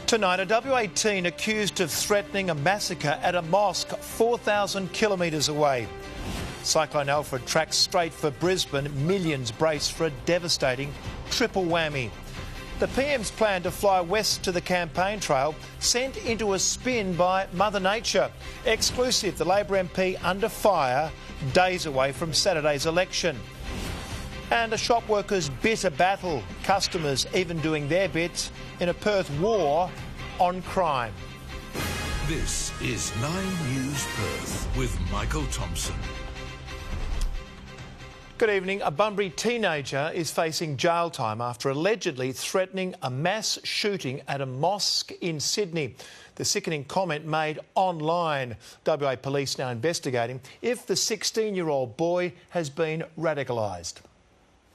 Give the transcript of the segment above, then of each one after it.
Tonight, a WA teen accused of threatening a massacre at a mosque 4,000 kilometres away. Cyclone Alfred tracks straight for Brisbane. Millions brace for a devastating triple whammy. The PM's plan to fly west to the campaign trail sent into a spin by Mother Nature. Exclusive, the Labor MP under fire days away from Saturday's election. And a shop worker's bitter battle, customers even doing their bit in a Perth war on crime. This is 9 News Perth with Michael Thomson. Good evening. A Bunbury teenager is facing jail time after allegedly threatening a mass shooting at a mosque in Sydney. The sickening comment made online. WA Police now investigating if the 16-year-old boy has been radicalised.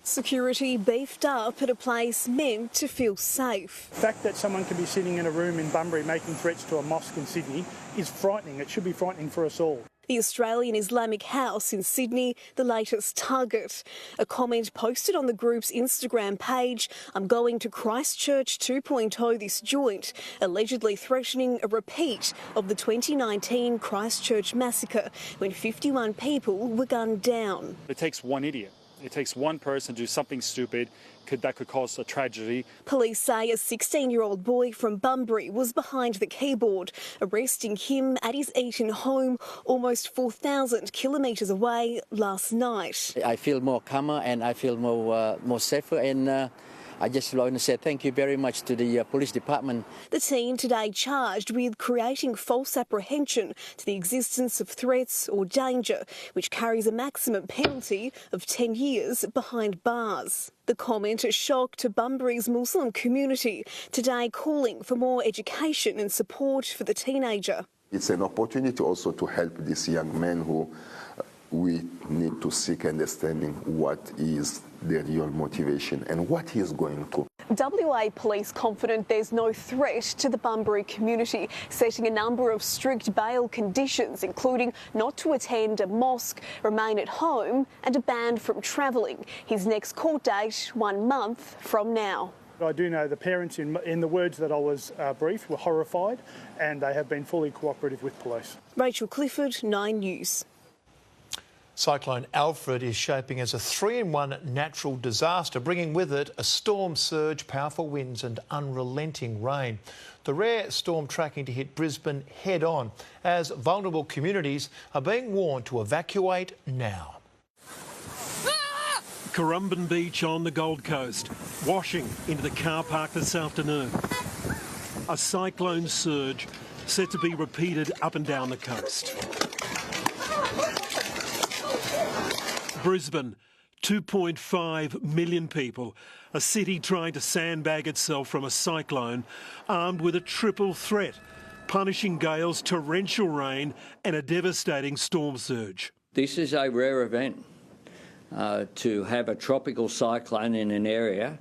Security beefed up at a place meant to feel safe. The fact that someone can be sitting in a room in Bunbury making threats to a mosque in Sydney is frightening. It should be frightening for us all. The Australian Islamic House in Sydney, the latest target. A comment posted on the group's Instagram page, "I'm going to Christchurch 2.0 this joint," allegedly threatening a repeat of the 2019 Christchurch massacre when 51 people were gunned down. It takes one idiot. It takes one person to do something stupid that could cause a tragedy. Police say a 16-year-old boy from Bunbury was behind the keyboard, arresting him at his Eton home almost 4,000 kilometres away last night. I feel more calmer and I feel more safer, and I just want to say thank you very much to the police department. The teen today charged with creating false apprehension to the existence of threats or danger, which carries a maximum penalty of 10 years behind bars. The comment shocked Bunbury's Muslim community, today calling for more education and support for the teenager. It's an opportunity also to help these young men who we need to seek understanding what is their real motivation and what he is going to. WA Police confident there's no threat to the Bunbury community, setting a number of strict bail conditions, including not to attend a mosque, remain at home and a ban from travelling. His next court date 1 month from now. I do know the parents, in the words that I was briefed, were horrified, and they have been fully cooperative with police. Rachel Clifford, 9 News. Cyclone Alfred is shaping as a 3-in-1 natural disaster, bringing with it a storm surge, powerful winds and unrelenting rain. The rare storm tracking to hit Brisbane head-on as vulnerable communities are being warned to evacuate now. Currumbin Beach on the Gold Coast, washing into the car park this afternoon. A cyclone surge set to be repeated up and down the coast. Brisbane, 2.5 million people, a city trying to sandbag itself from a cyclone, armed with a triple threat, punishing gales, torrential rain and a devastating storm surge. This is a rare event to have a tropical cyclone in an area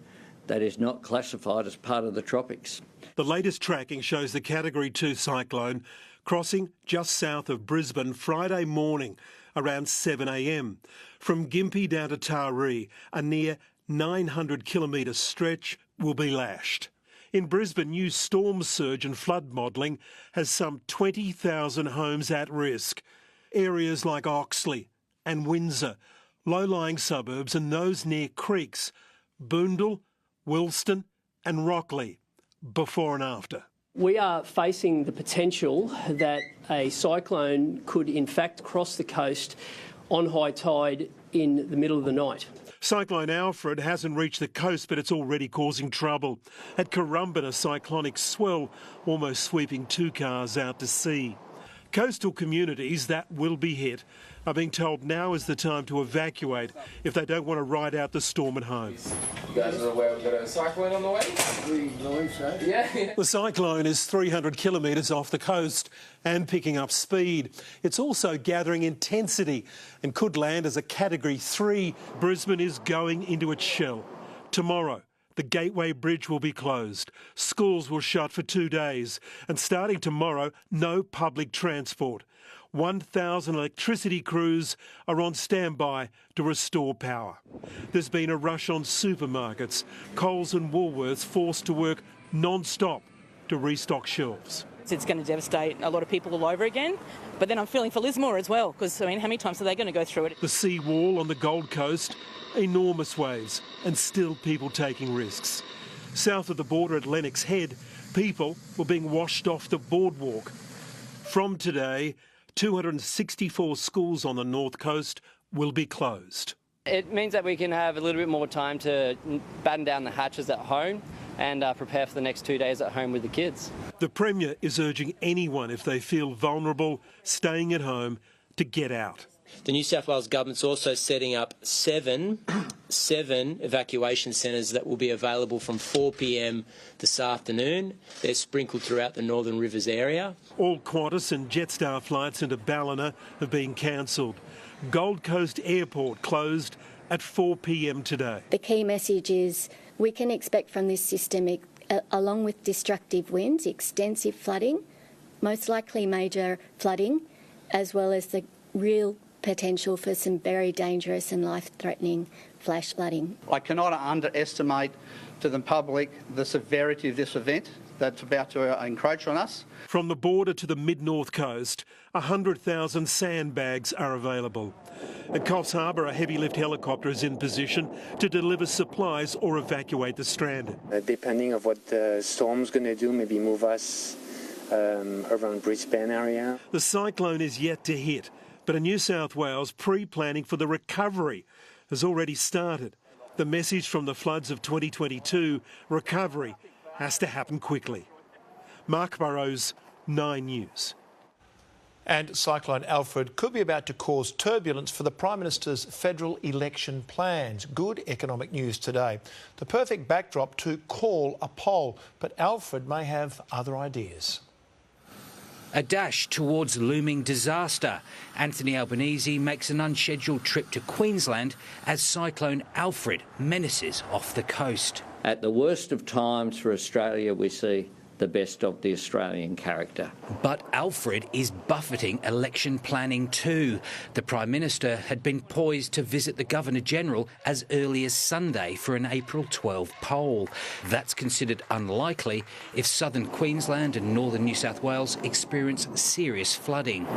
that is not classified as part of the tropics. The latest tracking shows the Category 2 cyclone crossing just south of Brisbane Friday morning around 7 a.m. From Gympie down to Taree, a near 900-kilometre stretch will be lashed. In Brisbane, new storm surge and flood modelling has some 20,000 homes at risk. Areas like Oxley and Windsor, low-lying suburbs and those near creeks, Boondall, Wilston and Rockley, before and after. We are facing the potential that a cyclone could in fact cross the coast on high tide in the middle of the night. Cyclone Alfred hasn't reached the coast, but it's already causing trouble. At Currumbin, a cyclonic swell almost sweeping 2 cars out to sea. Coastal communities that will be hit are being told now is the time to evacuate if they don't want to ride out the storm at home. You guys are aware we've got a cyclone on the way? We believe so. Yeah. The cyclone is 300 kilometres off the coast and picking up speed. It's also gathering intensity and could land as a Category 3. Brisbane is going into its shell. Tomorrow, the Gateway Bridge will be closed. Schools will shut for 2 days. And starting tomorrow, no public transport. 1,000 electricity crews are on standby to restore power. There's been a rush on supermarkets. Coles and Woolworths forced to work non-stop to restock shelves. It's going to devastate a lot of people all over again. But then I'm feeling for Lismore as well, because, I mean, how many times are they going to go through it? The sea wall on the Gold Coast, enormous waves, and still people taking risks. South of the border at Lennox Head, people were being washed off the boardwalk. From today, 264 schools on the North Coast will be closed. It means that we can have a little bit more time to batten down the hatches at home and prepare for the next 2 days at home with the kids. The Premier is urging anyone, if they feel vulnerable, staying at home, to get out. The New South Wales government's also setting up seven evacuation centres that will be available from 4 p.m. this afternoon. They're sprinkled throughout the Northern Rivers area. All Qantas and Jetstar flights into Ballina have been cancelled. Gold Coast Airport closed at 4 p.m. today. The key message is we can expect from this system, along with destructive winds, extensive flooding, most likely major flooding, as well as the real potential for some very dangerous and life-threatening flash flooding. I cannot underestimate to the public the severity of this event that's about to encroach on us. From the border to the mid-north coast, 100,000 sandbags are available. At Coffs Harbour, a heavy lift helicopter is in position to deliver supplies or evacuate the stranded. Depending on what the storm's going to do, maybe move us around Brisbane area. The cyclone is yet to hit, but in New South Wales, pre-planning for the recovery has already started. The message from the floods of 2022, recovery has to happen quickly. Mark Burrows, 9 News. And Cyclone Alfred could be about to cause turbulence for the Prime Minister's federal election plans. Good economic news today. The perfect backdrop to call a poll, but Alfred may have other ideas. A dash towards looming disaster. Anthony Albanese makes an unscheduled trip to Queensland as Cyclone Alfred menaces off the coast. At the worst of times for Australia, we see the best of the Australian character. But Alfred is buffeting election planning too. The Prime Minister had been poised to visit the Governor-General as early as Sunday for an April 12 poll. That's considered unlikely if southern Queensland and northern New South Wales experience serious flooding.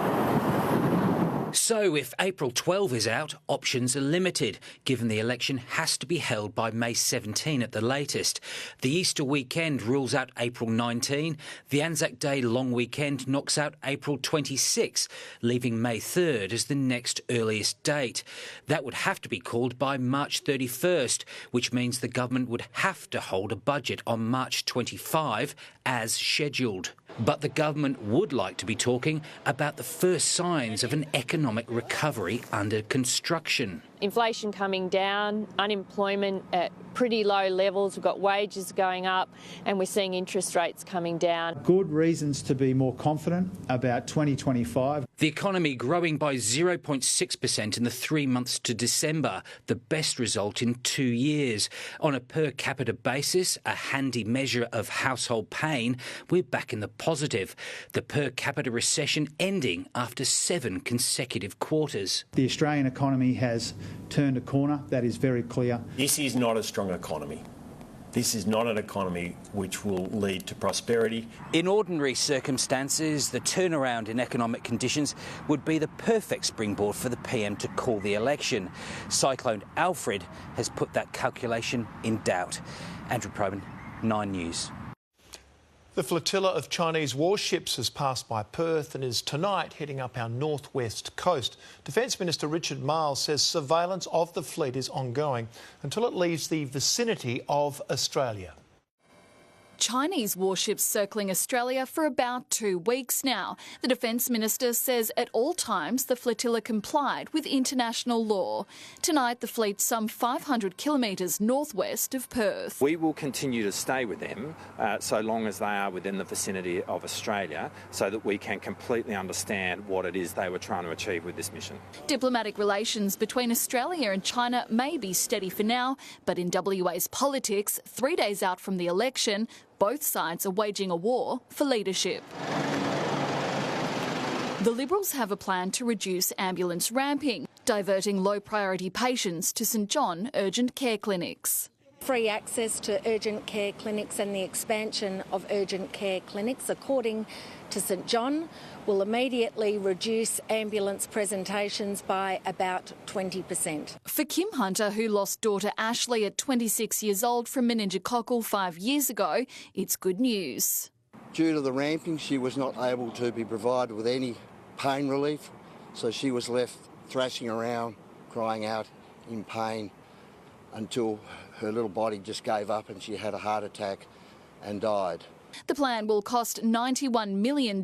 So if April 12 is out, options are limited, given the election has to be held by May 17 at the latest. The Easter weekend rules out April 19. The Anzac Day long weekend knocks out April 26, leaving May 3rd as the next earliest date. That would have to be called by March 31st, which means the government would have to hold a budget on March 25 as scheduled. But the government would like to be talking about the first signs of an economic recovery under construction. Inflation coming down, unemployment at pretty low levels, we've got wages going up and we're seeing interest rates coming down. Good reasons to be more confident about 2025. The economy growing by 0.6% in the 3 months to December, the best result in 2 years. On a per capita basis, a handy measure of household pain, we're back in the positive. The per capita recession ending after 7 consecutive quarters. The Australian economy has turned a corner, that is very clear. This is not a strong economy. This is not an economy which will lead to prosperity. In ordinary circumstances, the turnaround in economic conditions would be the perfect springboard for the PM to call the election. Cyclone Alfred has put that calculation in doubt. Andrew Probyn, 9 News. The flotilla of Chinese warships has passed by Perth and is tonight heading up our northwest coast. Defence Minister Richard Marles says surveillance of the fleet is ongoing until it leaves the vicinity of Australia. Chinese warships circling Australia for about 2 weeks now. The Defence Minister says at all times the flotilla complied with international law. Tonight the fleet's some 500 kilometres northwest of Perth. We will continue to stay with them so long as they are within the vicinity of Australia so that we can completely understand what it is they were trying to achieve with this mission. Diplomatic relations between Australia and China may be steady for now, but in WA's politics, 3 days out from the election, both sides are waging a war for leadership. The Liberals have a plan to reduce ambulance ramping, diverting low-priority patients to St John urgent care clinics. Free access to urgent care clinics and the expansion of urgent care clinics, according to St John, will immediately reduce ambulance presentations by about 20%. For Kim Hunter, who lost daughter Ashley at 26 years old from meningococcal 5 years ago, it's good news. Due to the ramping, she was not able to be provided with any pain relief, so she was left thrashing around, crying out in pain until her little body just gave up and she had a heart attack and died. The plan will cost $91 million,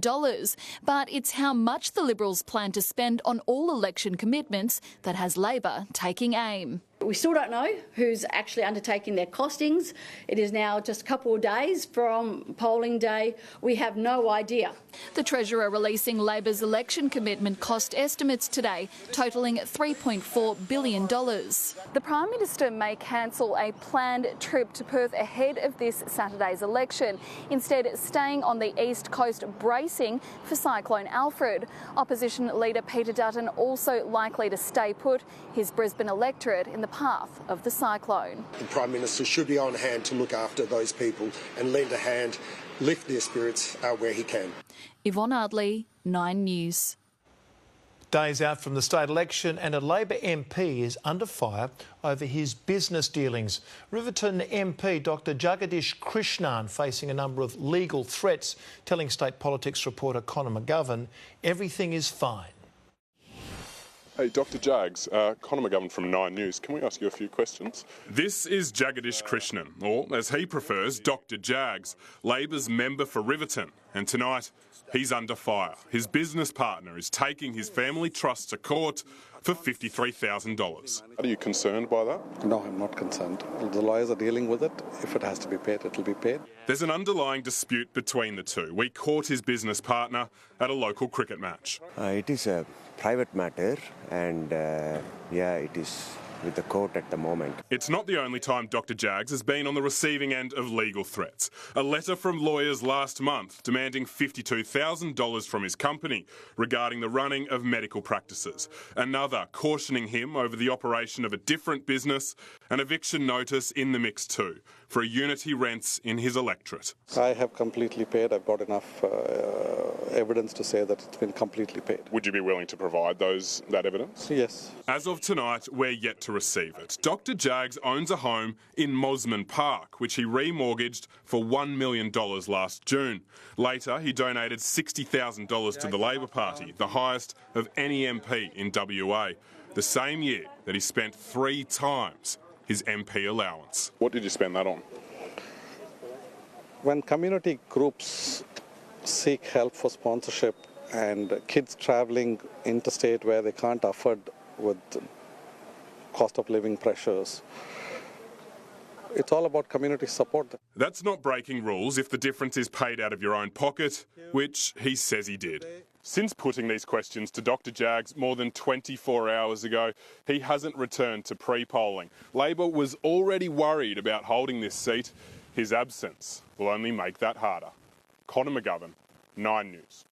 but it's how much the Liberals plan to spend on all election commitments that has Labor taking aim. We still don't know who's actually undertaking their costings. It is now just a couple of days from polling day. We have no idea. The Treasurer releasing Labor's election commitment cost estimates today, totalling $3.4 billion. The Prime Minister may cancel a planned trip to Perth ahead of this Saturday's election, instead staying on the east coast bracing for Cyclone Alfred. Opposition leader Peter Dutton also likely to stay put, his Brisbane electorate in the path of the cyclone. The Prime Minister should be on hand to look after those people and lend a hand, lift their spirits where he can. Yvonne Ardley, 9 News. Days out from the state election and a Labor MP is under fire over his business dealings. Riverton MP Dr Jagadish Krishnan facing a number of legal threats, telling state politics reporter Conor McGovern everything is fine. Hey, Dr Jags, Conor McGovern from 9 News. Can we ask you a few questions? This is Jagadish Krishnan, or as he prefers, Dr Jags, Labor's member for Riverton. And tonight, he's under fire. His business partner is taking his family trust to court for $53,000. Are you concerned by that? No, I'm not concerned. The lawyers are dealing with it. If it has to be paid, it will be paid. There's an underlying dispute between the two. We caught his business partner at a local cricket match. It is a private matter and, it is with the court at the moment. It's not the only time Dr Jags has been on the receiving end of legal threats. A letter from lawyers last month demanding $52,000 from his company regarding the running of medical practices. Another cautioning him over the operation of a different business. An eviction notice in the mix too for a unit he rents in his electorate. I have completely paid. I've got enough evidence to say that it's been completely paid. Would you be willing to provide that evidence? Yes. As of tonight, we're yet to receive it. Dr Jags owns a home in Mosman Park, which he remortgaged for $1 million last June. Later, he donated $60,000 to the Labor Party, the highest of any MP in WA, the same year that he spent 3 times his MP allowance. What did you spend that on? When community groups seek help for sponsorship and kids travelling interstate where they can't afford with cost of living pressures, it's all about community support. That's not breaking rules if the difference is paid out of your own pocket, which he says he did. Since putting these questions to Dr Jags more than 24 hours ago, he hasn't returned to pre-polling. Labor was already worried about holding this seat. His absence will only make that harder. Conor McGovern, 9 News.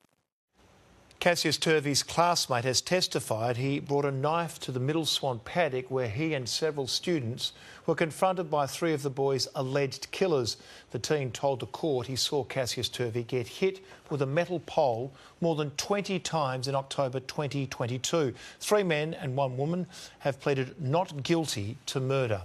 Cassius Turvey's classmate has testified he brought a knife to the Middle Swan paddock where he and several students were confronted by 3 of the boys' alleged killers. The teen told the court he saw Cassius Turvey get hit with a metal pole more than 20 times in October 2022. 3 men and 1 woman have pleaded not guilty to murder.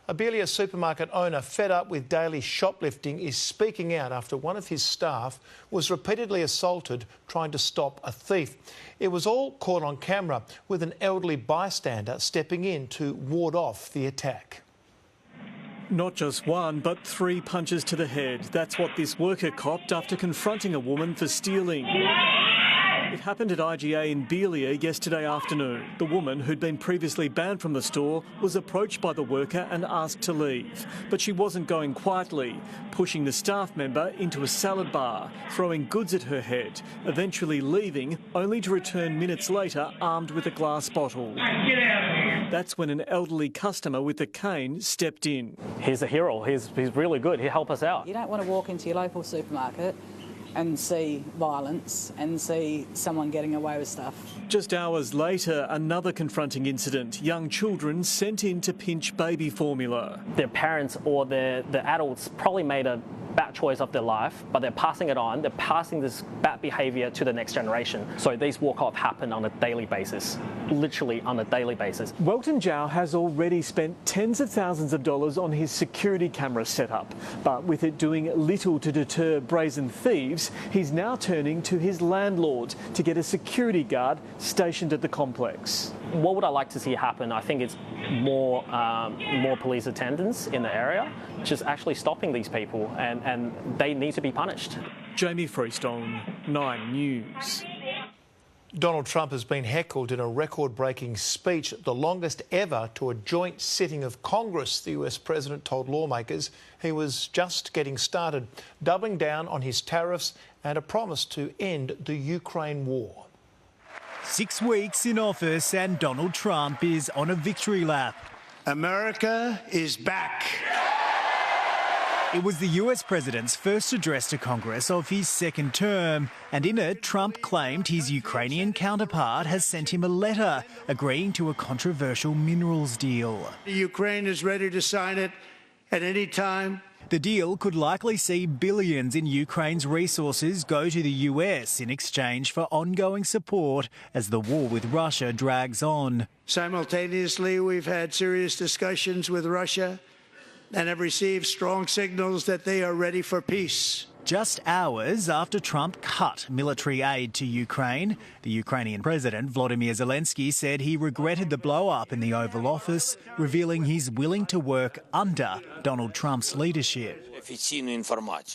A Belia supermarket owner fed up with daily shoplifting is speaking out after one of his staff was repeatedly assaulted trying to stop a thief. It was all caught on camera with an elderly bystander stepping in to ward off the attack. Not just 1, but 3 punches to the head. That's what this worker copped after confronting a woman for stealing. It happened at IGA in Belia yesterday afternoon. The woman, who'd been previously banned from the store, was approached by the worker and asked to leave. But she wasn't going quietly, pushing the staff member into a salad bar, throwing goods at her head, eventually leaving, only to return minutes later armed with a glass bottle. Get out of here. That's when an elderly customer with a cane stepped in. He's a hero. He's really good. He'll help us out. You don't want to walk into your local supermarket and see violence and see someone getting away with stuff. Just hours later, another confronting incident. Young children sent in to pinch baby formula. Their parents or the adults probably made a bad choice of their life, but they're passing it on. They're passing this bad behaviour to the next generation. So these walk-off happen on a daily basis, literally on a daily basis. Welton Zhao has already spent tens of thousands of dollars on his security camera setup, but with it doing little to deter brazen thieves, he's now turning to his landlord to get a security guard stationed at the complex. What would I like to see happen? I think it's more police attendance in the area, just actually stopping these people, and they need to be punished. Jamie Freestone, 9 News. Donald Trump has been heckled in a record-breaking speech, the longest ever, to a joint sitting of Congress. The US president told lawmakers he was just getting started, doubling down on his tariffs and a promise to end the Ukraine war. 6 weeks in office and Donald Trump is on a victory lap. America is back. It was the US president's first address to Congress of his second term, and in it, Trump claimed his Ukrainian counterpart has sent him a letter agreeing to a controversial minerals deal. Ukraine is ready to sign it at any time. The deal could likely see billions in Ukraine's resources go to the US in exchange for ongoing support as the war with Russia drags on. Simultaneously, we've had serious discussions with Russia and have received strong signals that they are ready for peace. Just hours after Trump cut military aid to Ukraine, the Ukrainian President Volodymyr Zelensky said he regretted the blow-up in the Oval Office, revealing he's willing to work under Donald Trump's leadership.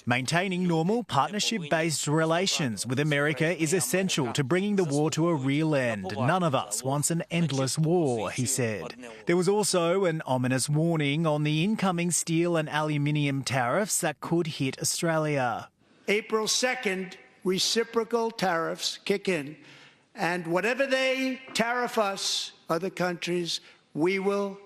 Maintaining normal partnership-based relations with America is essential to bringing the war to a real end. None of us wants an endless war, he said. There was also an ominous warning on the incoming steel and aluminium tariffs that could hit Australia. April 2nd, reciprocal tariffs kick in, and whatever they tariff us, other countries, we will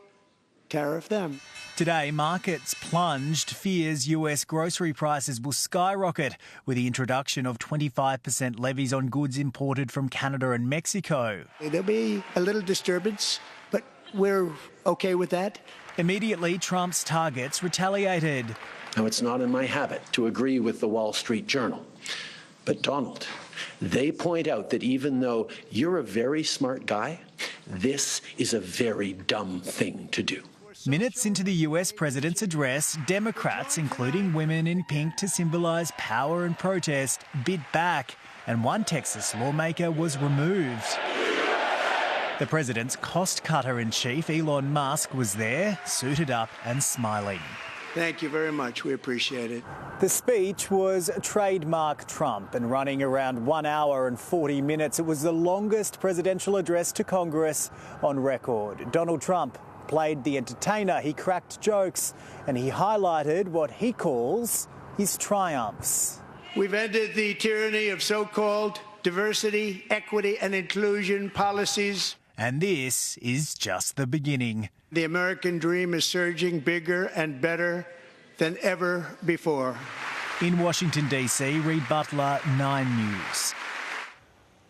tariff them. Today, markets plunged. Fears US grocery prices will skyrocket with the introduction of 25% levies on goods imported from Canada and Mexico. There'll be a little disturbance, but we're okay with that. Immediately, Trump's targets retaliated. Now, it's not in my habit to agree with the Wall Street Journal, but Donald, they point out that even though you're a very smart guy, this is a very dumb thing to do. Minutes into the US president's address, Democrats, including women in pink to symbolise power and protest, bit back, and one Texas lawmaker was removed. The president's cost-cutter-in-chief, Elon Musk, was there, suited up and smiling. Thank you very much. We appreciate it. The speech was trademark Trump and running around 1 hour and 40 minutes. It was the longest presidential address to Congress on record. Donald Trump played the entertainer. He cracked jokes and he highlighted what he calls his triumphs. We've ended the tyranny of so-called diversity, equity and inclusion policies. And this is just the beginning. The American dream is surging bigger and better than ever before. In Washington, D.C., Reid Butler, 9 News.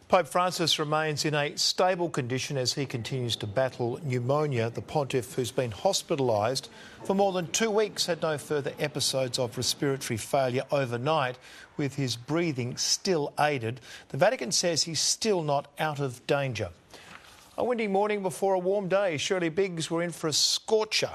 Pope Francis remains in a stable condition as he continues to battle pneumonia. The pontiff, who's been hospitalised for more than 2 weeks, had no further episodes of respiratory failure overnight, with his breathing still aided. The Vatican says he's still not out of danger. A windy morning before a warm day. Scherri-Lee Biggs, we're in for a scorcher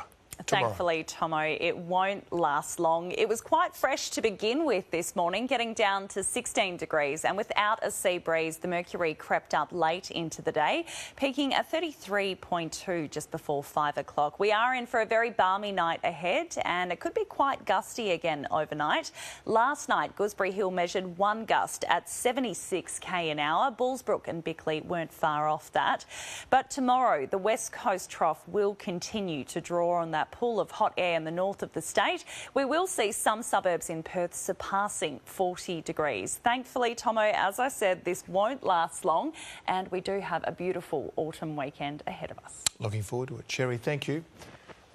tomorrow. Thankfully, Tomo, it won't last long. It was quite fresh to begin with this morning, getting down to 16 degrees. And without a sea breeze, the mercury crept up late into the day, peaking at 33.2 just before 5 o'clock. We are in for a very balmy night ahead, and it could be quite gusty again overnight. Last night, Gooseberry Hill measured one gust at 76 km an hour. Bullsbrook and Bickley weren't far off that. But tomorrow, the West Coast trough will continue to draw on that pool of hot air in the north of the state. We will see some suburbs in Perth surpassing 40 degrees. Thankfully, Tomo, as I said, this won't last long, and we do have a beautiful autumn weekend ahead of us. Looking forward to it. Scherri, thank you.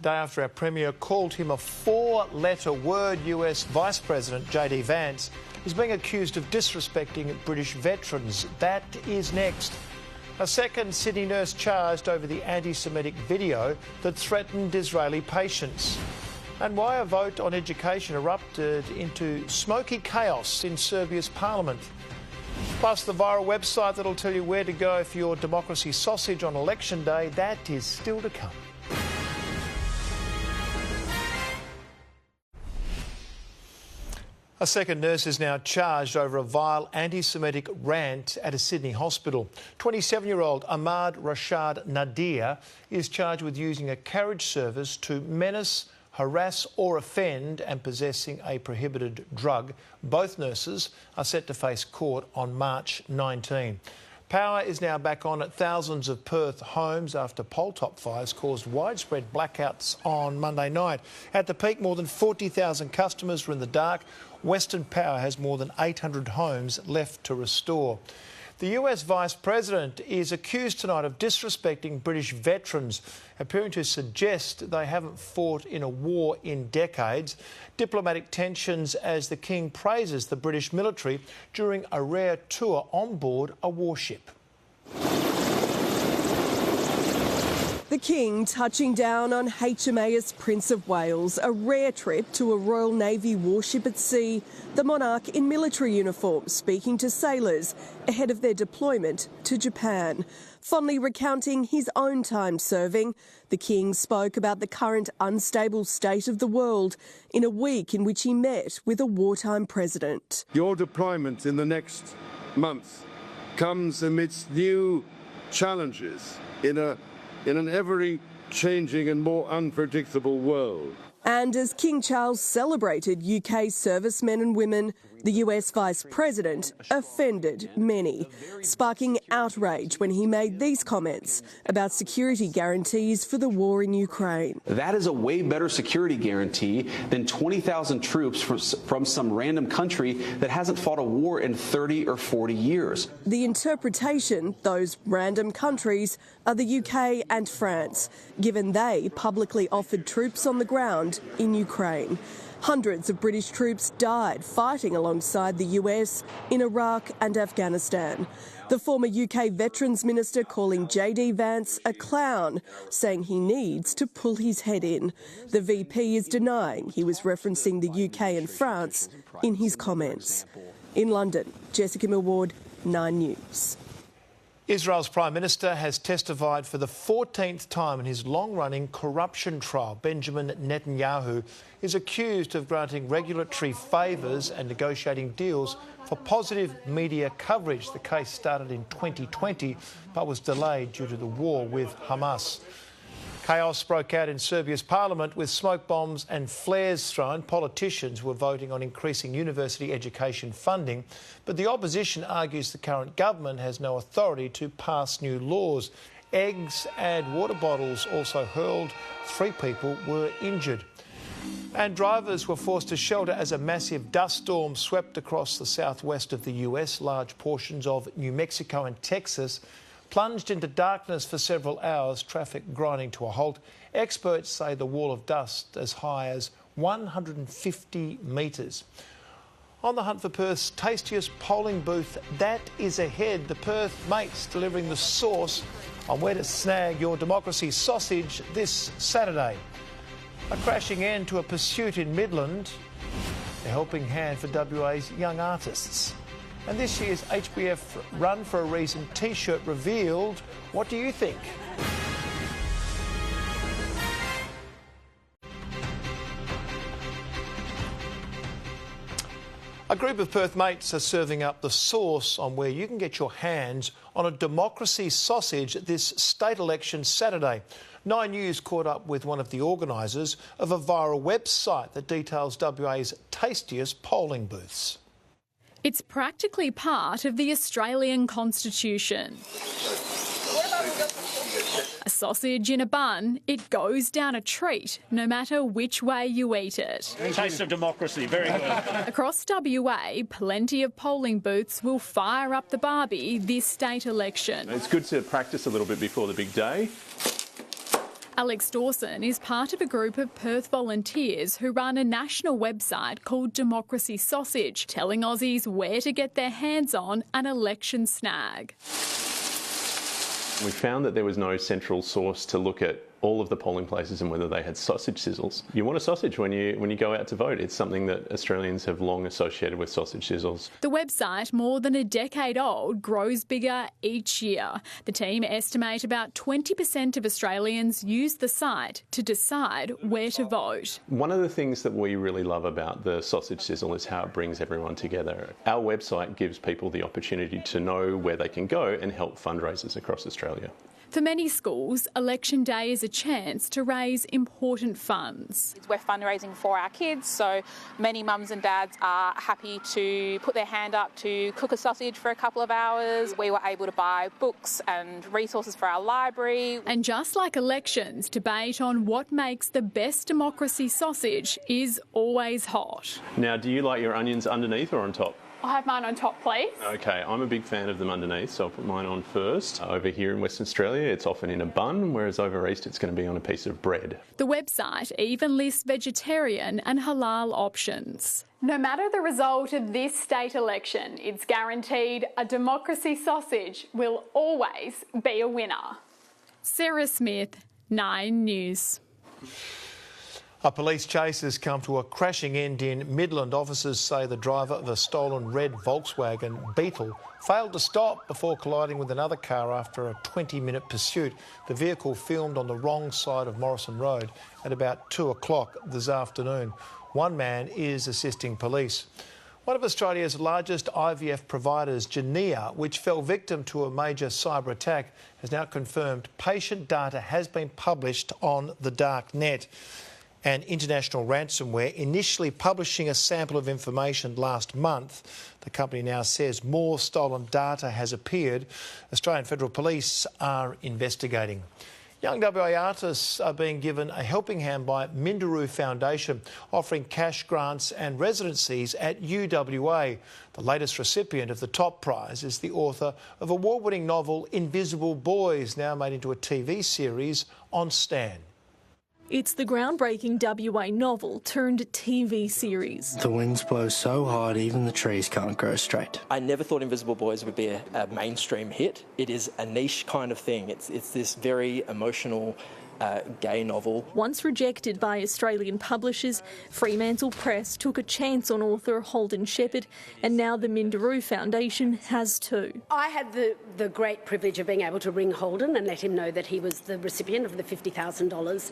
The day after our Premier called him a four-letter word, US Vice President JD Vance is being accused of disrespecting British veterans. That is next. A second Sydney nurse charged over the anti-Semitic video that threatened Israeli patients. And why a vote on education erupted into smoky chaos in Serbia's parliament. Plus the viral website that'll tell you where to go for your democracy sausage on election day. That is still to come. A second nurse is now charged over a vile anti-Semitic rant at a Sydney hospital. 27-year-old Ahmad Rashad Nadir is charged with using a carriage service to menace, harass or offend and possessing a prohibited drug. Both nurses are set to face court on March 19. Power is now back on at thousands of Perth homes after pole top fires caused widespread blackouts on Monday night. At the peak, more than 40,000 customers were in the dark. Western Power has more than 800 homes left to restore. The US Vice President is accused tonight of disrespecting British veterans, appearing to suggest they haven't fought in a war in decades. Diplomatic tensions as the King praises the British military during a rare tour on board a warship. The King touching down on HMAS Prince of Wales, a rare trip to a Royal Navy warship at sea. The monarch in military uniform speaking to sailors ahead of their deployment to Japan. Fondly recounting his own time serving, the King spoke about the current unstable state of the world in a week in which he met with a wartime president. Your deployment in the next month comes amidst new challenges in an ever-changing and more unpredictable world. And as King Charles celebrated UK servicemen and women, the US Vice President offended many, sparking outrage when he made these comments about security guarantees for the war in Ukraine. That is a way better security guarantee than 20,000 troops from some random country that hasn't fought a war in 30 or 40 years. The interpretation, those random countries, are the UK and France, given they publicly offered troops on the ground in Ukraine. Hundreds of British troops died fighting alongside the US in Iraq and Afghanistan. The former UK Veterans Minister calling JD Vance a clown, saying he needs to pull his head in. The VP is denying he was referencing the UK and France in his comments. In London, Jessica Millward, 9 News. Israel's Prime Minister has testified for the 14th time in his long-running corruption trial. Benjamin Netanyahu is accused of granting regulatory favours and negotiating deals for positive media coverage. The case started in 2020 but was delayed due to the war with Hamas. Chaos broke out in Serbia's parliament with smoke bombs and flares thrown. Politicians were voting on increasing university education funding, but the opposition argues the current government has no authority to pass new laws. Eggs and water bottles also hurled. 3 people were injured. And drivers were forced to shelter as a massive dust storm swept across the southwest of the US. Large portions of New Mexico and Texas plunged into darkness for several hours, traffic grinding to a halt. Experts say the wall of dust as high as 150 metres. On the hunt for Perth's tastiest polling booth, that is ahead. The Perth mates delivering the sauce on where to snag your democracy sausage this Saturday. A crashing end to a pursuit in Midland, a helping hand for WA's young artists. And this year's HBF Run for a Reason T-shirt revealed. What do you think? A group of Perth mates are serving up the sauce on where you can get your hands on a democracy sausage this state election Saturday. 9 News caught up with one of the organisers of a viral website that details WA's tastiest polling booths. It's practically part of the Australian Constitution. A sausage in a bun, it goes down a treat, no matter which way you eat it. Taste of democracy, very good. Across WA, plenty of polling booths will fire up the barbie this state election. It's good to practice a little bit before the big day. Alex Dawson is part of a group of Perth volunteers who run a national website called Democracy Sausage, telling Aussies where to get their hands on an election snag. We found that there was no central source to look at all of the polling places and whether they had sausage sizzles. You want a sausage when you go out to vote. It's something that Australians have long associated with sausage sizzles. The website, more than a decade old, grows bigger each year. The team estimate about 20% of Australians use the site to decide where to vote. One of the things that we really love about the sausage sizzle is how it brings everyone together. Our website gives people the opportunity to know where they can go and help fundraisers across Australia. For many schools, Election Day is a chance to raise important funds. We're fundraising for our kids, so many mums and dads are happy to put their hand up to cook a sausage for a couple of hours. We were able to buy books and resources for our library. And just like elections, debate on what makes the best democracy sausage is always hot. Now, do you like your onions underneath or on top? I'll have mine on top, please. Okay, I'm a big fan of them underneath, so I'll put mine on first. Over here in Western Australia, it's often in a bun, whereas over east, it's going to be on a piece of bread. The website even lists vegetarian and halal options. No matter the result of this state election, it's guaranteed a democracy sausage will always be a winner. Sarah Smith, 9 News. A police chase has come to a crashing end in Midland. Officers say the driver of a stolen red Volkswagen Beetle failed to stop before colliding with another car after a 20-minute pursuit. The vehicle filmed on the wrong side of Morrison Road at about 2 o'clock this afternoon. One man is assisting police. One of Australia's largest IVF providers, Genea, which fell victim to a major cyber attack, has now confirmed patient data has been published on the dark net. And international ransomware initially publishing a sample of information last month. The company now says more stolen data has appeared. Australian Federal Police are investigating. Young WA artists are being given a helping hand by Minderoo Foundation, offering cash grants and residencies at UWA. The latest recipient of the top prize is the author of award-winning novel Invisible Boys, now made into a TV series on Stan. It's the groundbreaking WA novel turned TV series. The winds blow so hard even the trees can't grow straight. I never thought Invisible Boys would be a mainstream hit. It is a niche kind of thing. It's this very emotional gay novel. Once rejected by Australian publishers, Fremantle Press took a chance on author Holden Shepherd, and now the Minderoo Foundation has too. I had the great privilege of being able to ring Holden and let him know that he was the recipient of the $50,000,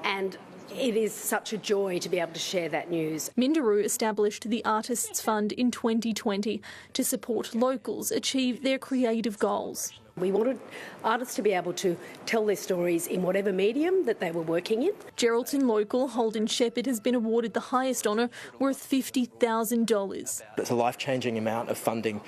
and it is such a joy to be able to share that news. Minderoo established the Artists Fund in 2020 to support locals achieve their creative goals. We wanted artists to be able to tell their stories in whatever medium that they were working in. Geraldton local Holden Shepherd has been awarded the highest honour, worth $50,000. It's a life-changing amount of funding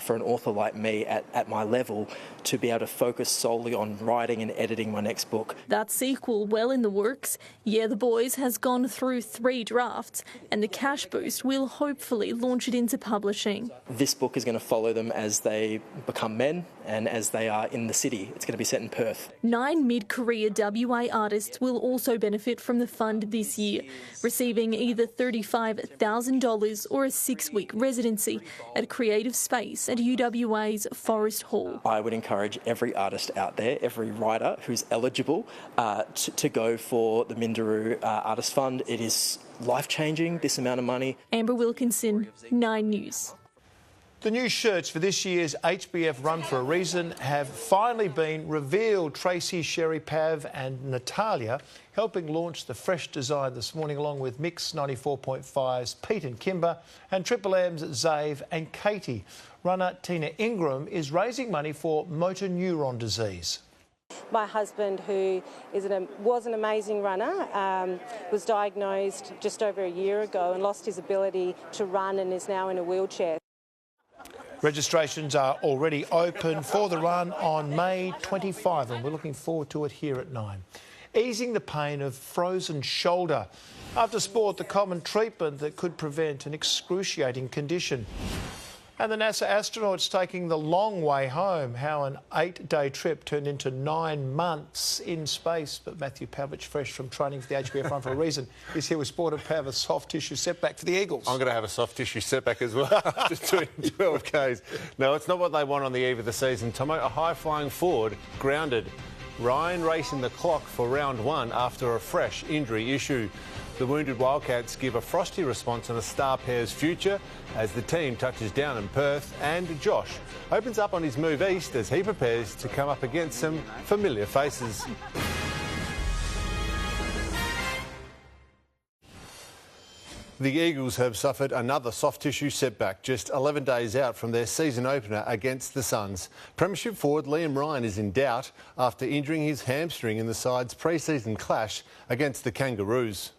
for an author like me at my level to be able to focus solely on writing and editing my next book. That sequel well in the works. Yeah, The Boys has gone through 3 drafts, and the cash boost will hopefully launch it into publishing. This book is going to follow them as they become men and as they are in the city. It's going to be set in Perth. 9 mid-career WA artists will also benefit from the fund this year, receiving either $35,000 or a 6-week residency at a creative space at UWA's Forest Hall. I would encourage every artist out there, every writer who's eligible to go for the Minderoo Artist Fund. It is life-changing, this amount of money. Amber Wilkinson, 9 News. The new shirts for this year's HBF Run for a Reason have finally been revealed. Tracy, Sherry, Pav and Natalia helping launch the fresh design this morning, along with Mix 94.5's Pete and Kimber and Triple M's Zave and Katie. Runner Tina Ingram is raising money for motor neuron disease. My husband, who was an amazing runner, was diagnosed just over a year ago and lost his ability to run and is now in a wheelchair. Registrations are already open for the run on May 25 and we're looking forward to it here at 9. Easing the pain of frozen shoulder. After sport, the common treatment that could prevent an excruciating condition. And the NASA astronauts taking the long way home. How an 8-day trip turned into 9 months in space. But Matthew Pavlich, fresh from training for the HBF run for a reason, is here with Sport and Pav, a soft tissue setback for the Eagles. I'm going to have a soft tissue setback as well, just doing 12 Ks. No, it's not what they want on the eve of the season. Tomo, a high-flying forward, grounded. Ryan racing the clock for round 1 after a fresh injury issue. The wounded Wildcats give a frosty response on a star pair's future as the team touches down in Perth, and Josh opens up on his move east as he prepares to come up against some familiar faces. The Eagles have suffered another soft tissue setback just 11 days out from their season opener against the Suns. Premiership forward Liam Ryan is in doubt after injuring his hamstring in the side's pre-season clash against the Kangaroos.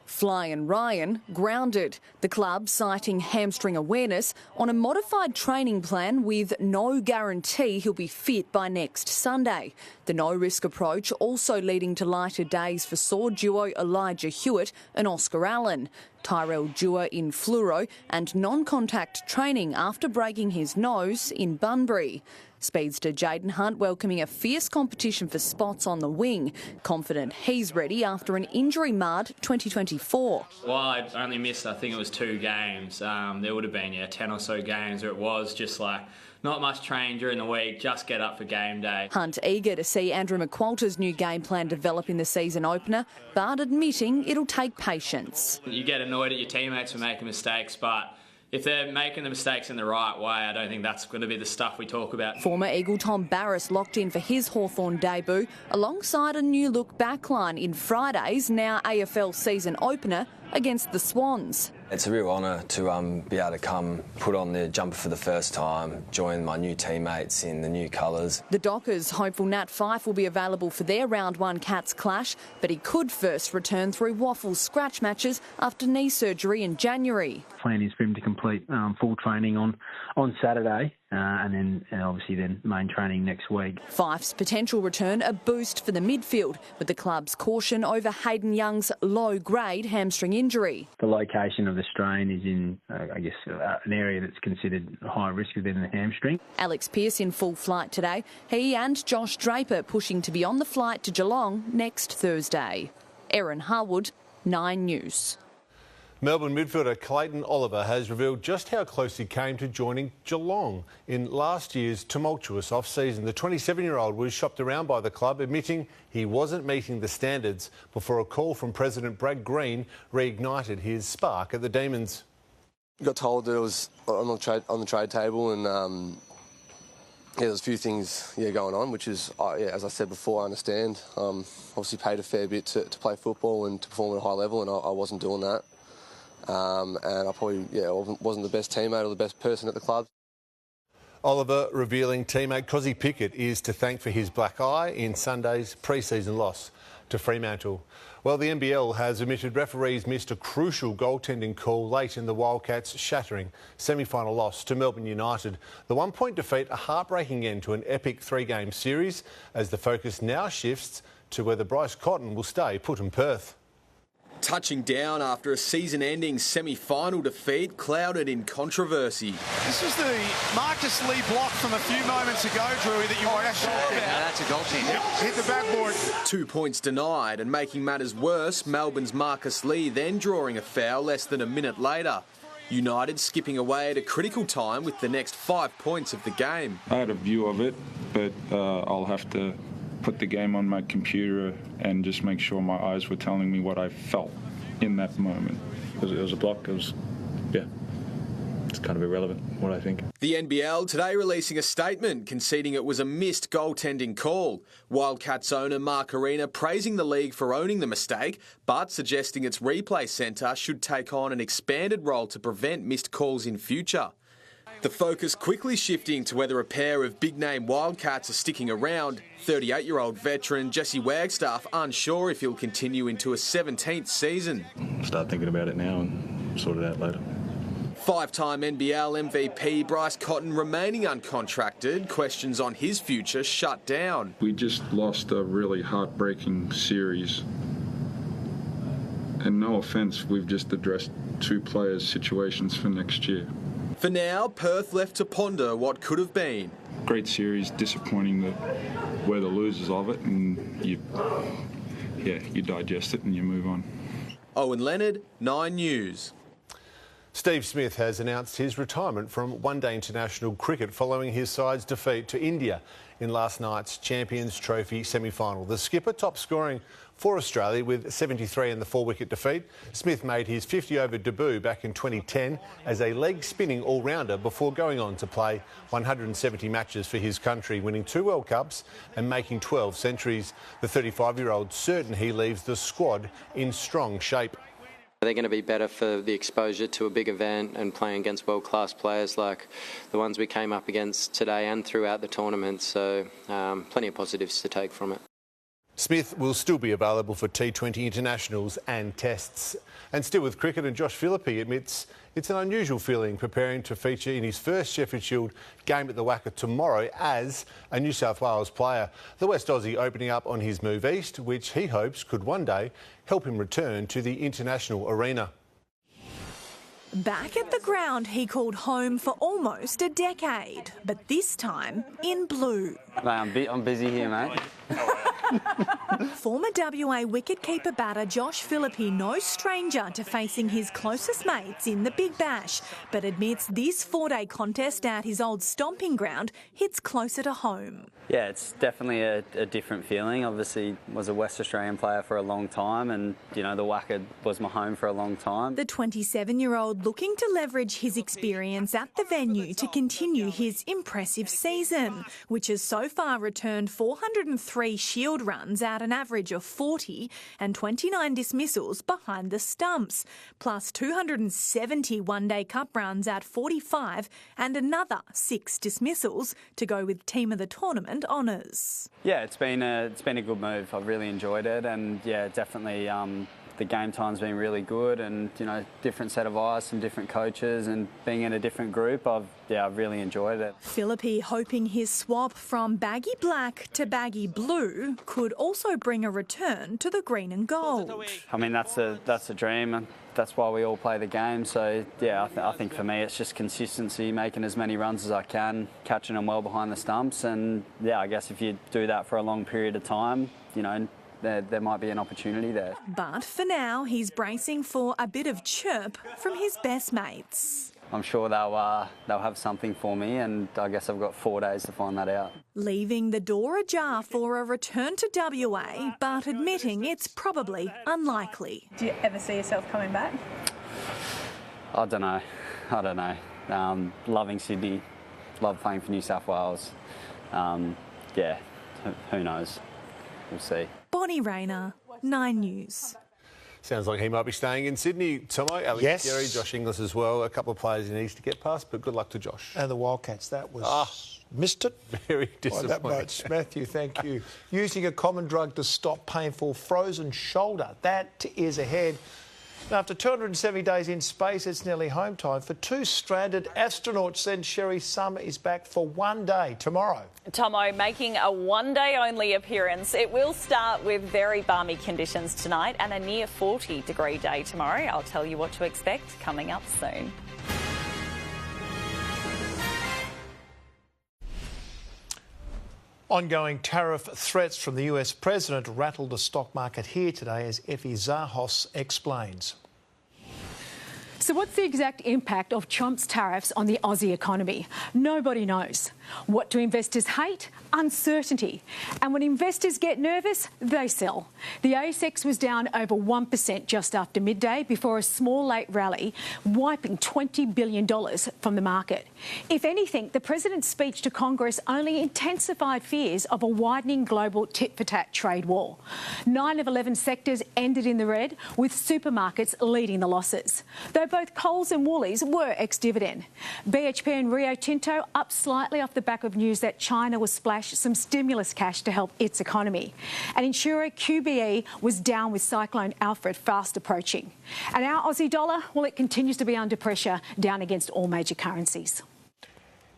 Flying Ryan grounded. The club citing hamstring awareness on a modified training plan with no guarantee he'll be fit by next Sunday. The no-risk approach also leading to lighter days for sword duo Elijah Hewitt and Oscar Allen. Tyrell Dewar in fluoro and non-contact training after breaking his nose in Bunbury. Speedster Jaden Hunt welcoming a fierce competition for spots on the wing, confident he's ready after an injury-marred 2024. Well, I only missed, I think it was 2 games. There would have been, 10 or so games where it was just like not much training during the week, just get up for game day. Hunt eager to see Andrew McQualter's new game plan develop in the season opener, but admitting it'll take patience. You get annoyed at your teammates for making mistakes, but if they're making the mistakes in the right way, I don't think that's going to be the stuff we talk about. Former Eagle Tom Barrass locked in for his Hawthorn debut alongside a new-look backline in Friday's now AFL season opener against the Swans. It's a real honour to be able to come put on the jumper for the first time, join my new teammates in the new colours. The Dockers hopeful Nat Fyfe will be available for their round 1 Cats clash, but he could first return through Waffles scratch matches after knee surgery in January. Plan is for him to complete full training on Saturday and then obviously main training next week. Fyfe's potential return a boost for the midfield, with the club's caution over Hayden Young's low-grade hamstring injury. The location of the strain is in, an area that's considered high risk within the hamstring. Alex Pearce in full flight today. He and Josh Draper pushing to be on the flight to Geelong next Thursday. Erin Harwood, 9 News. Melbourne midfielder Clayton Oliver has revealed just how close he came to joining Geelong in last year's tumultuous off-season. The 27-year-old was shopped around by the club, admitting he wasn't meeting the standards before a call from President Brad Green reignited his spark at the Demons. Got told that it was on the trade table, and there's a few things going on, which is, as I said before, I understand. Obviously paid a fair bit to play football and to perform at a high level, and I wasn't doing that. And I probably wasn't the best teammate or the best person at the club. Oliver revealing teammate Cozzy Pickett is to thank for his black eye in Sunday's pre-season loss to Fremantle. Well, the NBL has admitted referees missed a crucial goaltending call late in the Wildcats' shattering semi-final loss to Melbourne United. The 1-point defeat a heartbreaking end to an epic 3-game series as the focus now shifts to whether Bryce Cotton will stay put in Perth. Touching down after a season-ending semi-final defeat clouded in controversy. This was the Marcus Lee block from a few moments ago, Drewy, that you weren't sure about. That's a goaltender. Hit the backboard. 2 points denied, and making matters worse, Melbourne's Marcus Lee then drawing a foul less than a minute later. United skipping away at a critical time with the next 5 points of the game. I had a view of it, but I'll have to put the game on my computer and just make sure my eyes were telling me what I felt in that moment. It was a block. It's kind of irrelevant, what I think. The NBL today releasing a statement conceding it was a missed goaltending call. Wildcats owner Mark Arena praising the league for owning the mistake, but suggesting its replay centre should take on an expanded role to prevent missed calls in future. The focus quickly shifting to whether a pair of big-name Wildcats are sticking around. 38-year-old veteran Jesse Wagstaff unsure if he'll continue into a 17th season. Start thinking about it now and sort it out later. 5-time NBL MVP Bryce Cotton remaining uncontracted, questions on his future shut down. We just lost a really heartbreaking series. And no offence, we've just addressed 2 players' situations for next year. For now, Perth left to ponder what could have been. Great series, disappointing that we're the losers of it, and you digest it and you move on. Owen Leonard, 9 News. Steve Smith has announced his retirement from one-day international cricket following his side's defeat to India in last night's Champions Trophy semi-final. The skipper top scoring for Australia with 73 in the 4-wicket defeat. Smith made his 50-over debut back in 2010 as a leg-spinning all-rounder before going on to play 170 matches for his country, winning 2 World Cups and making 12 centuries. The 35-year-old certain he leaves the squad in strong shape. They're going to be better for the exposure to a big event and playing against world-class players like the ones we came up against today and throughout the tournament, so plenty of positives to take from it. Smith will still be available for T20 internationals and tests. And still with cricket, and Josh Philippe admits it's an unusual feeling preparing to feature in his first Sheffield Shield game at the Wacker tomorrow as a New South Wales player. The West Aussie opening up on his move east, which he hopes could one day help him return to the international arena. Back at the ground he called home for almost a decade, but this time in blue. Mate, I'm busy here, mate. Former WA wicketkeeper batter Josh Philippe no stranger to facing his closest mates in the Big Bash, but admits this 4-day contest at his old stomping ground hits closer to home. Yeah, it's definitely a different feeling. Obviously, was a West Australian player for a long time, and you know the Wacker was my home for a long time. The 27-year-old looking to leverage his experience at the venue to continue his impressive season, which has so far returned 403 Shield runs at an average of 40 and 29 dismissals behind the stumps, plus 270 one-day cup runs at 45 and another 6 dismissals to go with team of the tournament honours. Yeah, it's been a good move. I've really enjoyed it, and yeah, definitely the game time's been really good, and you know, different set of eyes, some different coaches, and being in a different group, I've really enjoyed it. Philippe hoping his swap from baggy black to baggy blue could also bring a return to the green and gold. I mean, that's a dream, and that's why we all play the game. So yeah, I think for me it's just consistency, making as many runs as I can, catching them well behind the stumps, and yeah, I guess if you do that for a long period of time, you know, there might be an opportunity there. But for now, he's bracing for a bit of chirp from his best mates. I'm sure they'll have something for me, and I guess I've got 4 days to find that out. Leaving the door ajar for a return to WA, but admitting it's probably unlikely. Do you ever see yourself coming back? I don't know. Loving Sydney, love playing for New South Wales. Yeah, who knows? We'll see. Bonnie Rayner, 9 News. Sounds like he might be staying in Sydney. Tomo, Alex Scherri, Josh Inglis as well. A couple of players he needs to get past, but good luck to Josh. And the Wildcats, that was... Missed it. Very disappointing. That much. Matthew, thank you. Using a common drug to stop painful frozen shoulder. That is ahead. Now, after 270 days in space, it's nearly home time for 2 stranded astronauts. Then Sherry Summer is back for 1 day tomorrow. Tomo making a 1-day only appearance. It will start with very balmy conditions tonight and a near 40-degree day tomorrow. I'll tell you what to expect coming up soon. Ongoing tariff threats from the US president rattled the stock market here today, as Effie Zahos explains. So what's the exact impact of Trump's tariffs on the Aussie economy? Nobody knows. What do investors hate? Uncertainty. And when investors get nervous, they sell. The ASX was down over 1% just after midday before a small late rally, wiping $20 billion from the market. If anything, the president's speech to Congress only intensified fears of a widening global tit-for-tat trade war. 9 of 11 sectors ended in the red, with supermarkets leading the losses, though both Coles and Woolies were ex-dividend. BHP and Rio Tinto up slightly off the back of news that China will splash some stimulus cash to help its economy. And insurer QBE was down with Cyclone Alfred fast approaching. And our Aussie dollar, well, it continues to be under pressure, down against all major currencies.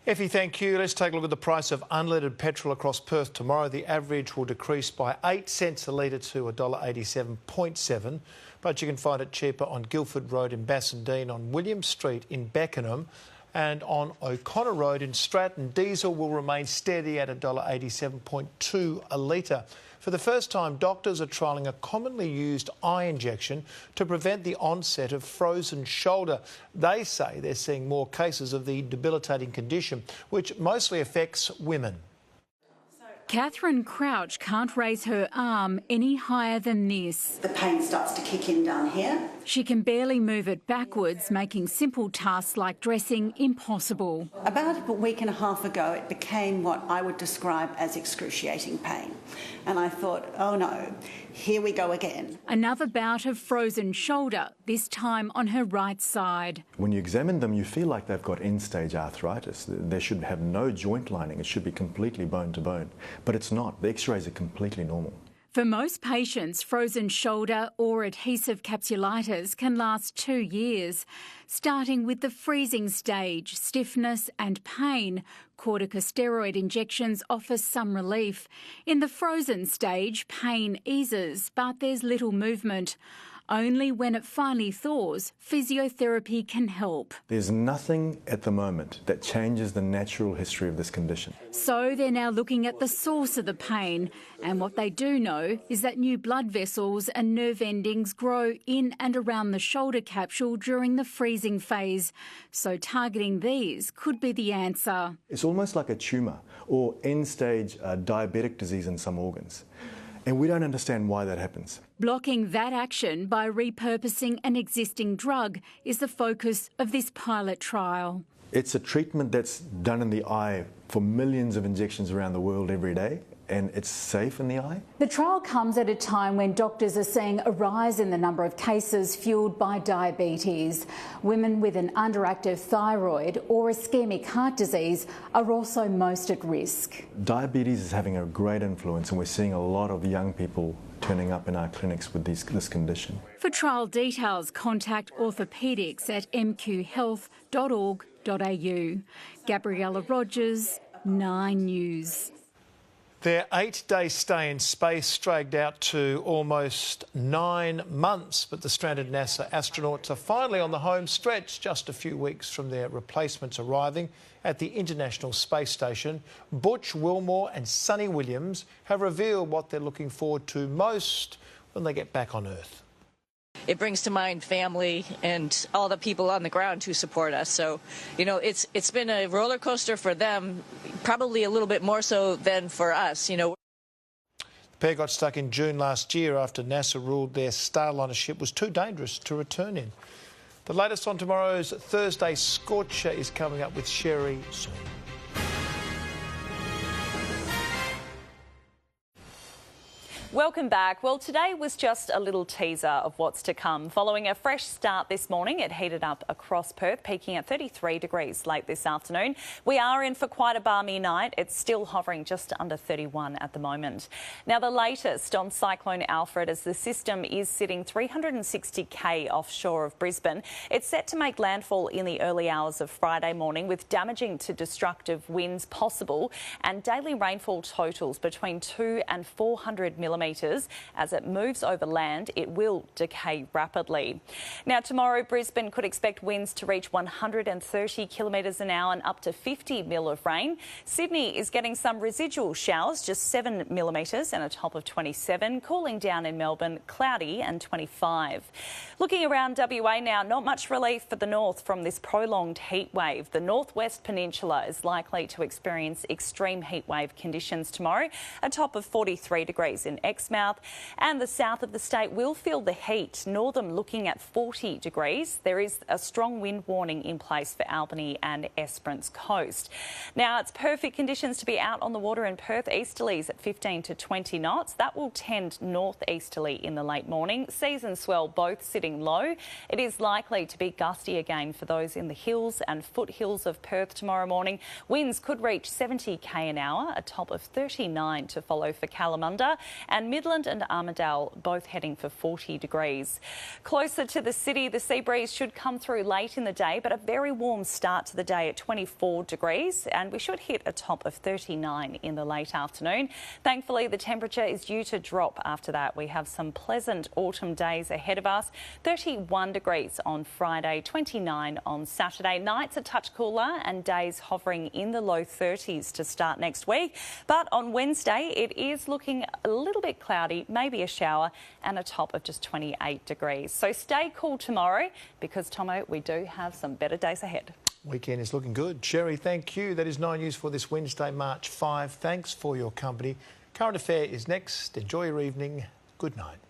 Effie, thank you. Let's take a look at the price of unleaded petrol across Perth tomorrow. The average will decrease by 8 cents a litre to $1.87.7, but you can find it cheaper on Guildford Road in Bassendean, on William Street in Beckenham, And on O'Connor Road in Stratton, diesel will remain steady at $1.87.2 a litre. For the first time, doctors are trialling a commonly used eye injection to prevent the onset of frozen shoulder. They say they're seeing more cases of the debilitating condition, which mostly affects women. Catherine Crouch can't raise her arm any higher than this. The pain starts to kick in down here. She can barely move it backwards, making simple tasks like dressing impossible. About a week and a half ago, it became what I would describe as excruciating pain. And I thought, oh no, here we go again. Another bout of frozen shoulder, this time on her right side. When you examine them, you feel like they've got end-stage arthritis. They should have no joint lining. It should be completely bone to bone. But it's not. The x-rays are completely normal. For most patients, frozen shoulder or adhesive capsulitis can last 2 years. Starting with the freezing stage, stiffness and pain, corticosteroid injections offer some relief. In the frozen stage, pain eases, but there's little movement. Only when it finally thaws, physiotherapy can help. There's nothing at the moment that changes the natural history of this condition. So they're now looking at the source of the pain. And what they do know is that new blood vessels and nerve endings grow in and around the shoulder capsule during the freezing phase. So targeting these could be the answer. It's almost like a tumour or end-stage diabetic disease in some organs. And we don't understand why that happens. Blocking that action by repurposing an existing drug is the focus of this pilot trial. It's a treatment that's done in the eye for millions of injections around the world every day, and it's safe in the eye. The trial comes at a time when doctors are seeing a rise in the number of cases fuelled by diabetes. Women with an underactive thyroid or ischemic heart disease are also most at risk. Diabetes is having a great influence, and we're seeing a lot of young people turning up in our clinics with this condition. For trial details, contact orthopaedics at mqhealth.org.au. Gabriella Rogers, 9 News. Their 8-day stay in space dragged out to almost 9 months, but the stranded NASA astronauts are finally on the home stretch just a few weeks from their replacements arriving at the International Space Station. Butch Wilmore and Sonny Williams have revealed what they're looking forward to most when they get back on Earth. It brings to mind family and all the people on the ground who support us. So, you know, it's been a roller coaster for them, probably a little bit more so than for us, you know. The pair got stuck in June last year after NASA ruled their Starliner ship was too dangerous to return in. The latest on tomorrow's Thursday Scorcher is coming up with Scherri soon. Welcome back. Well, today was just a little teaser of what's to come. Following a fresh start this morning, it heated up across Perth, peaking at 33 degrees late this afternoon. We are in for quite a balmy night. It's still hovering just under 31 at the moment. Now, the latest on Cyclone Alfred, as the system is sitting 360k offshore of Brisbane. It's set to make landfall in the early hours of Friday morning, with damaging to destructive winds possible and daily rainfall totals between 200 and 400 millimetres. As it moves over land, it will decay rapidly. Now, tomorrow, Brisbane could expect winds to reach 130 kilometres an hour and up to 50 mil of rain. Sydney is getting some residual showers, just 7 millimetres and a top of 27. Cooling down in Melbourne, cloudy and 25. Looking around WA now, not much relief for the north from this prolonged heat wave. The northwest peninsula is likely to experience extreme heat wave conditions tomorrow, a top of 43 degrees in Exmouth, and the south of the state will feel the heat. Northern looking at 40 degrees. There is a strong wind warning in place for Albany and Esperance Coast. Now, it's perfect conditions to be out on the water in Perth. Easterlies at 15 to 20 knots. That will tend northeasterly in the late morning. Seas and swell both sitting low. It is likely to be gusty again for those in the hills and foothills of Perth tomorrow morning. Winds could reach 70k an hour, a top of 39 to follow for Kalamunda, and and Midland and Armidale both heading for 40 degrees. Closer to the city, the sea breeze should come through late in the day, but a very warm start to the day at 24 degrees, and we should hit a top of 39 in the late afternoon. Thankfully, the temperature is due to drop after that. We have some pleasant autumn days ahead of us. 31 degrees on Friday, 29 on Saturday. Nights a touch cooler and days hovering in the low 30s to start next week. But on Wednesday, it is looking a little bit cloudy, maybe a shower, and a top of just 28 degrees. So stay cool tomorrow because, Tomo, we do have some better days ahead. Weekend is looking good. Sherry, thank you. That is 9 News for this Wednesday, March 5. Thanks for your company. Current Affair is next. Enjoy your evening. Good night.